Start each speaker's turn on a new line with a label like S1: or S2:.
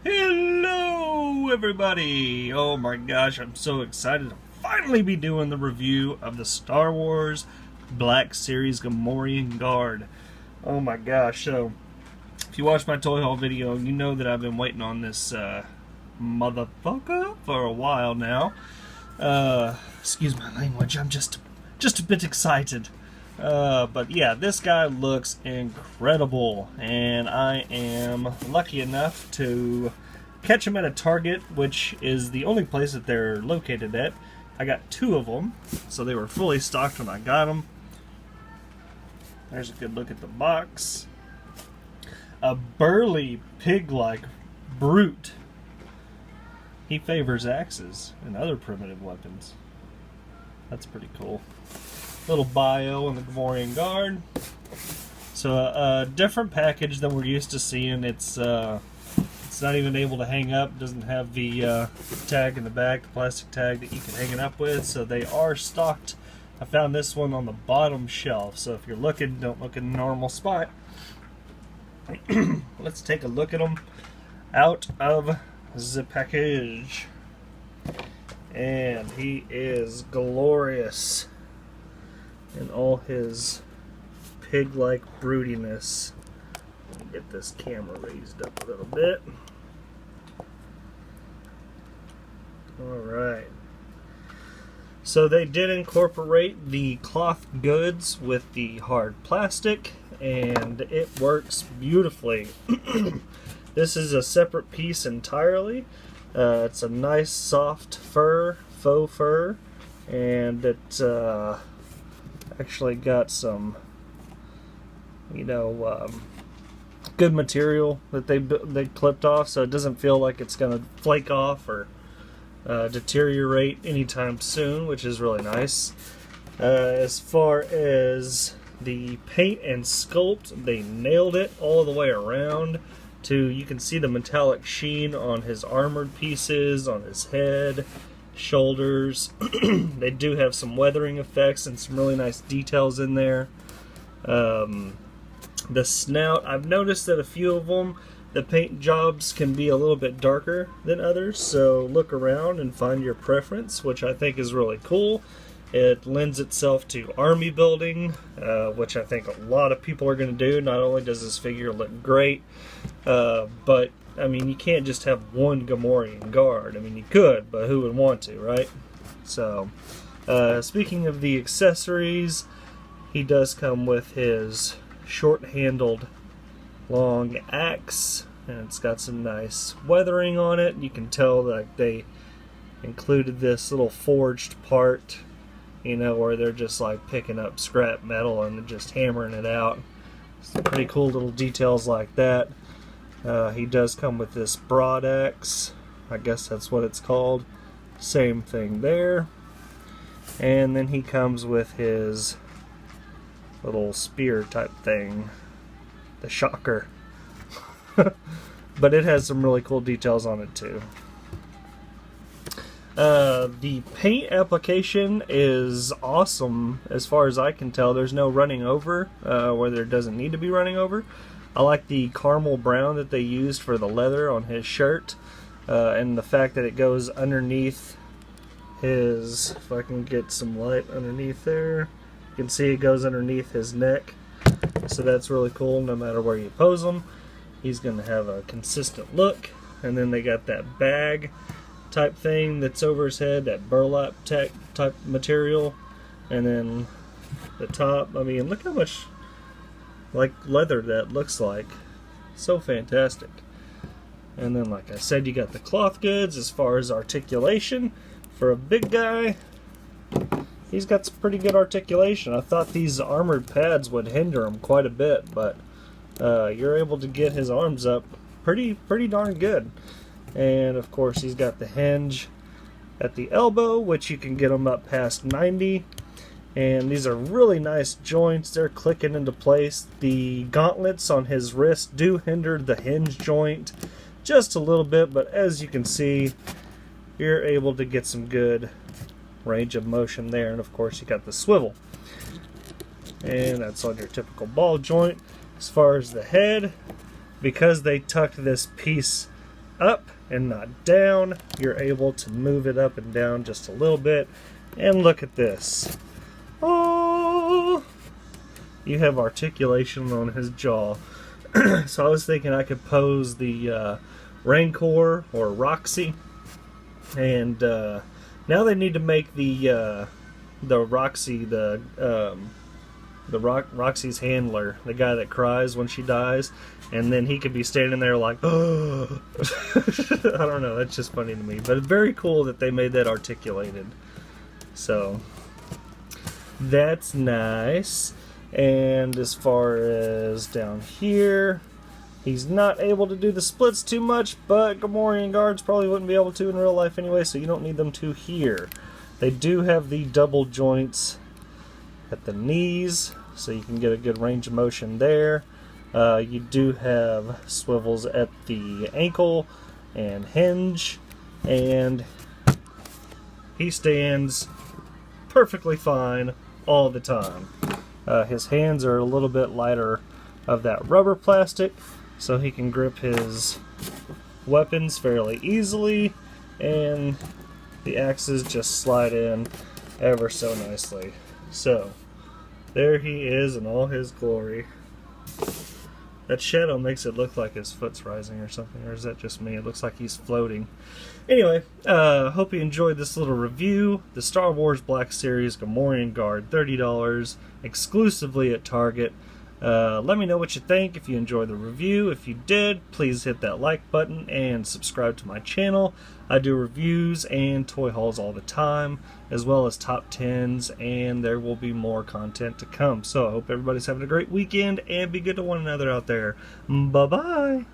S1: Hello everybody! Oh my gosh, I'm so excited to finally be doing the review of the Star Wars Black Series Gamorrean Gaurd. Oh my gosh, so if you watched my toy haul video, you know that I've been waiting on this motherfucker for a while now. Excuse my language, I'm just a bit excited. But yeah, this guy looks incredible, and I am lucky enough to catch him at a Target, which is the only place that they're located at. I got two of them, so they were fully stocked when I got them. There's a good look at the box. A burly, pig-like brute. He favors axes and other primitive weapons. That's pretty cool. Little bio on the Gamorrean Gaurd. So a different package than we're used to seeing. It's not even able to hang up. Doesn't have the tag in the back, the plastic tag that you can hang it up with. So they are stocked. I found this one on the bottom shelf. So if you're looking, don't look in the normal spot. Let's take a look at them out of the package. And he is glorious in all his pig-like broodiness. Let me get this camera raised up a little bit. Alright. So they did incorporate the cloth goods with the hard plastic, and it works beautifully. This is a separate piece entirely. It's a nice soft fur, faux fur, and it actually got some, good material that they clipped off, so it doesn't feel like it's going to flake off or deteriorate anytime soon, which is really nice. As far as the paint and sculpt, they nailed it all the way around. You can see the metallic sheen on his armored pieces, on his head, shoulders. They do have some weathering effects and some really nice details in there. The snout, I've noticed that a few of them, the paint jobs can be a little bit darker than others, so look around and find your preference, which I think is really cool. It lends itself to army building, which I think a lot of people are going to do. Not only does this figure look great, but I mean, you can't just have one Gamorrean Gaurd. I mean, you could, but who would want to, right? So, speaking of the accessories, he does come with his short-handled long axe, and it's got some nice weathering on it. You can tell that they included this little forged part, where they're just like picking up scrap metal and just hammering it out. Some pretty cool little details like that. He does come with this broad axe. I guess that's what it's called. Same thing there. And then he comes with his little spear type thing. The shocker. But it has some really cool details on it too. The paint application is awesome as far as I can tell. There's no running over where there doesn't need to be running over. I like the caramel brown that they used for the leather on his shirt, and the fact that it goes underneath his, if I can get some light underneath there, you can see it goes underneath his neck, so that's really cool. No matter where you pose him, he's going to have a consistent look. And then they got that bag type thing that's over his head, that burlap type material, and then the top. I mean, look how much like leather that looks like. So fantastic. And then, like I said, you got the cloth goods. As far as articulation, for a big guy, he's got some pretty good articulation. I thought these armored pads would hinder him quite a bit, but you're able to get his arms up pretty darn good. And of course, he's got the hinge at the elbow, which you can get them up past 90. And these are really nice joints. They're clicking into place. The gauntlets on his wrist do hinder the hinge joint just a little bit, but as you can see, you're able to get some good range of motion there. And of course, you got the swivel, and that's on your typical ball joint. As far as the head, because they tucked this piece up and not down. You're able to move it up and down just a little bit. And look at this. Oh! You have articulation on his jaw. So I was thinking I could pose the Rancor or Roxy. And now they need to make the Roxy, Roxy's handler, the guy that cries when she dies, and then he could be standing there like, oh. I don't know, that's just funny to me. But it's very cool that they made that articulated. So, that's nice. And as far as down here, he's not able to do the splits too much, but Gamorrean Gaurds probably wouldn't be able to in real life anyway, so you don't need them to here. They do have the double joints at the knees, so you can get a good range of motion there. You do have swivels at the ankle and hinge, and he stands perfectly fine all the time. His hands are a little bit lighter of that rubber plastic, so he can grip his weapons fairly easily, and the axes just slide in ever so nicely. So, there he is in all his glory. That shadow makes it look like his foot's rising or something, or is that just me? It looks like he's floating. Anyway, hope you enjoyed this little review. The Star Wars Black Series Gamorrean Gaurd, $30, exclusively at Target. Let me know what you think if you enjoyed the review. If you did, please hit that like button and subscribe to my channel. I do reviews and toy hauls all the time, as well as top 10s, and there will be more content to come. So I hope everybody's having a great weekend, and be good to one another out there. Bye-bye!